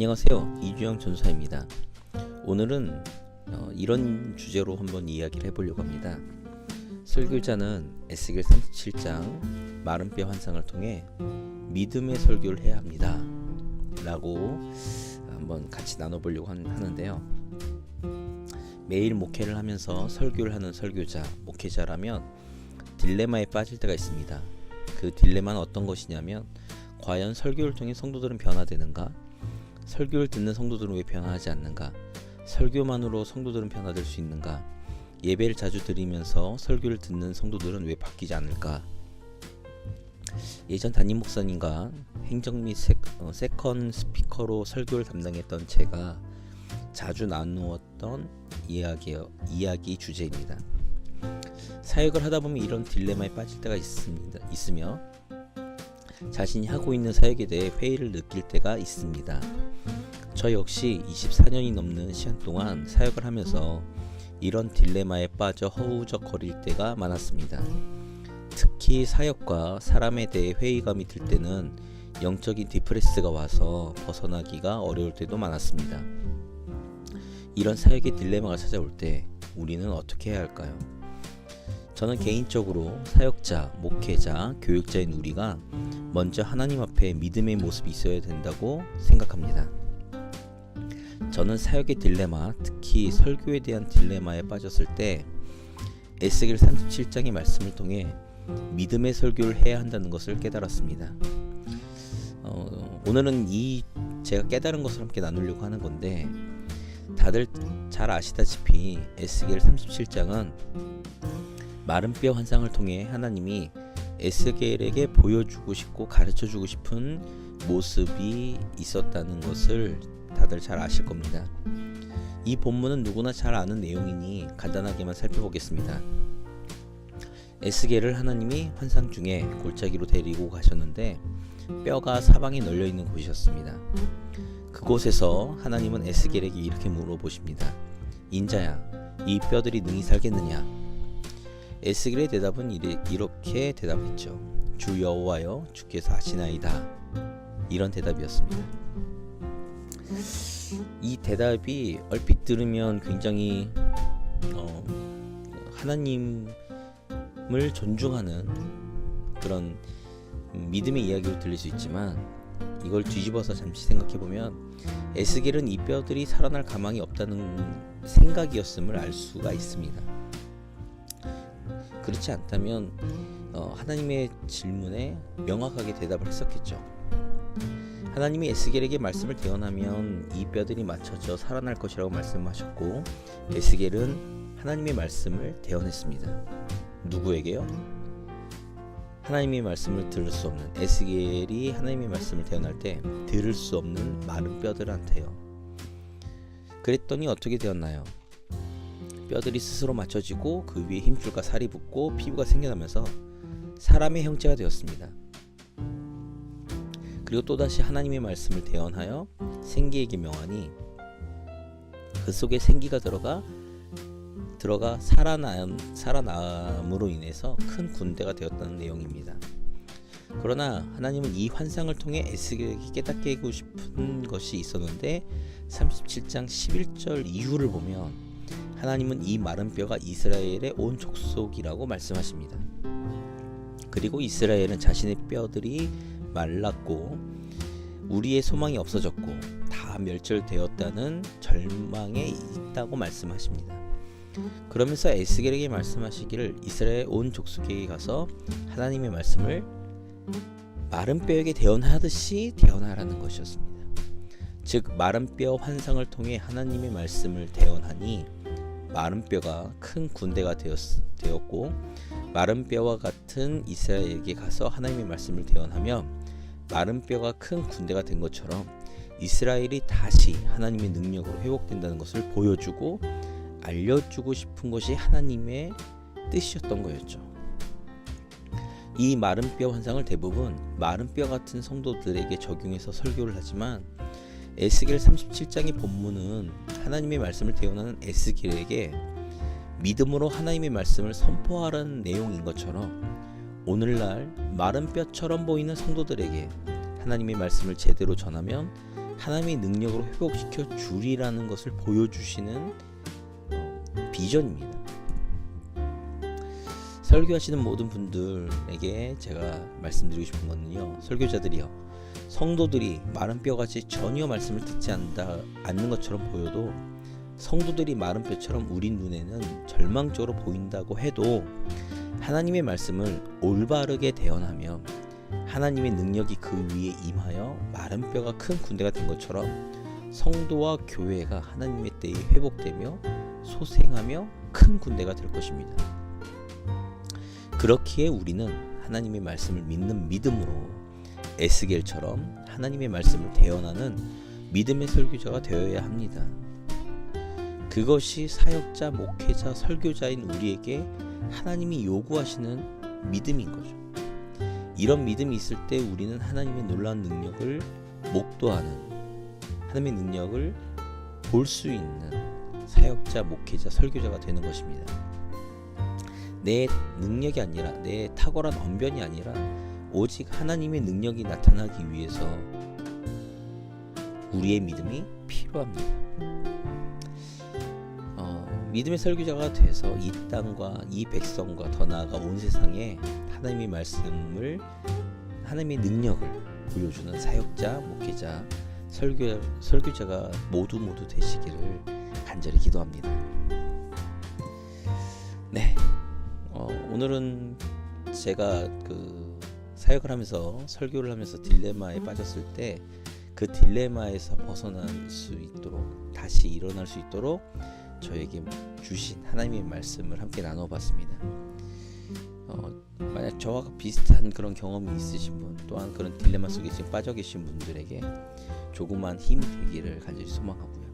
안녕하세요, 이주영 전사입니다. 오늘은 이런 주제로 한번 이야기를 해보려고 합니다. 설교자는 에스겔 37장 마른 뼈 환상을 통해 믿음의 설교를 해야 합니다 라고 한번 같이 나눠보려고 하는데요. 매일 목회를 하면서 설교를 하는 설교자, 목회자라면 딜레마에 빠질 때가 있습니다. 그 딜레마는 어떤 것이냐면, 과연 설교를 통해 성도들은 변화되는가? 설교를 듣는 성도들은 왜 변화하지 않는가? 설교만으로 성도들은 변화될 수 있는가? 예배를 자주 드리면서 설교를 듣는 성도들은 왜 바뀌지 않을까? 예전 담임 목사님과 행정 및 세컨 스피커로 설교를 담당했던 제가 자주 나누었던 이야기 주제입니다. 사역을 하다 보면 이런 딜레마에 빠질 때가 있으며 자신이 하고 있는 사역에 대해 회의를 느낄 때가 있습니다. 저 역시 24년이 넘는 시간 동안 사역을 하면서 이런 딜레마에 빠져 허우적거릴 때가 많았습니다. 특히 사역과 사람에 대해 회의감이 들 때는 영적인 디프레스가 와서 벗어나기가 어려울 때도 많았습니다. 이런 사역의 딜레마가 찾아올 때 우리는 어떻게 해야 할까요? 저는 개인적으로 사역자, 목회자, 교육자인 우리가 먼저 하나님 앞에 믿음의 모습이 있어야 된다고 생각합니다. 저는 사역의 딜레마, 특히 설교에 대한 딜레마에 빠졌을 때 에스겔 37장의 말씀을 통해 믿음의 설교를 해야 한다는 것을 깨달았습니다. 오늘은 제가 깨달은 것을 함께 나누려고 하는 건데, 다들 잘 아시다시피 에스겔 37장은 마른 뼈 환상을 통해 하나님이 에스겔에게 보여주고 싶고 가르쳐주고 싶은 모습이 있었다는 것을 다들 잘 아실 겁니다. 이 본문은 누구나 잘 아는 내용이니 간단하게만 살펴보겠습니다. 에스겔을 하나님이 환상 중에 골짜기로 데리고 가셨는데 뼈가 사방에 널려있는 곳이었습니다. 그곳에서 하나님은 에스겔에게 이렇게 물어보십니다. 인자야, 이 뼈들이 능히 살겠느냐? 에스겔의 대답은 이렇게 대답했죠. 주 여호와여, 주께서 아시나이다. 이런 대답이었습니다. 이 대답이 얼핏 들으면 굉장히 하나님을 존중하는 그런 믿음의 이야기로 들릴 수 있지만, 이걸 뒤집어서 잠시 생각해보면 에스겔은 이 뼈들이 살아날 가망이 없다는 생각이었음을 알 수가 있습니다. 그렇지 않다면 하나님의 질문에 명확하게 대답을 했었겠죠. 하나님이 에스겔에게 말씀을 대언하면 이 뼈들이 맞춰져 살아날 것이라고 말씀하셨고, 에스겔은 하나님의 말씀을 대언했습니다. 누구에게요? 하나님의 말씀을 들을 수 없는, 에스겔이 하나님의 말씀을 대언할 때 들을 수 없는 마른 뼈들한테요. 그랬더니 어떻게 되었나요? 뼈들이 스스로 맞춰지고 그 위에 힘줄과 살이 붙고 피부가 생겨나면서 사람의 형체가 되었습니다. 그리고 또다시 하나님의 말씀을 대언하여 생기에게 명하니 그 속에 생기가 들어가 살아남으로 인해서 큰 군대가 되었다는 내용입니다. 그러나 하나님은 이 환상을 통해 에스겔에게 깨닫게 하고 싶은 것이 있었는데, 37장 11절 이후를 보면 하나님은 이 마른 뼈가 이스라엘의 온 족속이라고 말씀하십니다. 그리고 이스라엘은 자신의 뼈들이 말랐고 우리의 소망이 없어졌고 다 멸절되었다는 절망에 있다고 말씀하십니다. 그러면서 에스겔에게 말씀하시기를 이스라엘 온 족속에게 가서 하나님의 말씀을 마른 뼈에게 대언하듯이 대언하라는 것이었습니다. 즉, 마른 뼈 환상을 통해 하나님의 말씀을 대언하니 마른 뼈가 큰 군대가 되었고, 마른 뼈와 같은 이스라엘에게 가서 하나님의 말씀을 대언하며 마른 뼈가 큰 군대가 된 것처럼 이스라엘이 다시 하나님의 능력으로 회복된다는 것을 보여주고 알려주고 싶은 것이 하나님의 뜻이었던 거였죠. 이 마른 뼈 환상을 대부분 마른 뼈 같은 성도들에게 적용해서 설교를 하지만, 에스겔 37장의 본문은 하나님의 말씀을 대언하는 에스겔에게 믿음으로 하나님의 말씀을 선포하라는 내용인 것처럼, 오늘날 마른 뼈처럼 보이는 성도들에게 하나님의 말씀을 제대로 전하면 하나님의 능력으로 회복시켜 주리라는 것을 보여주시는 비전입니다. 설교하시는 모든 분들에게 제가 말씀드리고 싶은 거는요, 설교자들이요, 성도들이 마른 뼈같이 전혀 말씀을 듣지 않는 것처럼 보여도, 성도들이 마른 뼈처럼 우리 눈에는 절망적으로 보인다고 해도 하나님의 말씀을 올바르게 대언하며 하나님의 능력이 그 위에 임하여 마른 뼈가 큰 군대가 된 것처럼 성도와 교회가 하나님의 때에 회복되며 소생하며 큰 군대가 될 것입니다. 그렇기에 우리는 하나님의 말씀을 믿는 믿음으로 에스겔처럼 하나님의 말씀을 대언하는 믿음의 설교자가 되어야 합니다. 그것이 사역자, 목회자, 설교자인 우리에게 하나님이 요구하시는 믿음인 거죠. 이런 믿음이 있을 때 우리는 하나님의 놀라운 능력을 목도하는, 하나님의 능력을 볼 수 있는 사역자, 목회자, 설교자가 되는 것입니다. 내 능력이 아니라, 내 탁월한 언변이 아니라 오직 하나님의 능력이 나타나기 위해서 우리의 믿음이 필요합니다. 믿음의 설교자가 돼서 이 땅과 이 백성과 더 나아가 온 세상에 하나님의 말씀을, 하나님의 능력을 보여주는 사역자, 목회자, 설교자가 모두 되시기를 간절히 기도합니다. 네, 오늘은 제가 사역을 하면서, 설교를 하면서 딜레마에 빠졌을 때 그 딜레마에서 벗어날 수 있도록, 다시 일어날 수 있도록 저에게 주신 하나님의 말씀을 함께 나눠봤습니다. 만약 저와 비슷한 그런 경험이 있으신 분, 또한 그런 딜레마 속에 지금 빠져 계신 분들에게 조그만 힘이 되기를 간절히 소망하고요.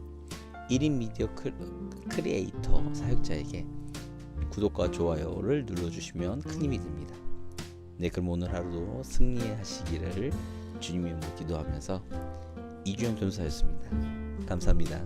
1인 미디어 크리에이터 사역자에게 구독과 좋아요를 눌러주시면 큰 힘이 됩니다. 네, 그럼 오늘 하루도 승리하시기를 주님의 이름으로 기도하면서 이주영 전사였습니다. 감사합니다.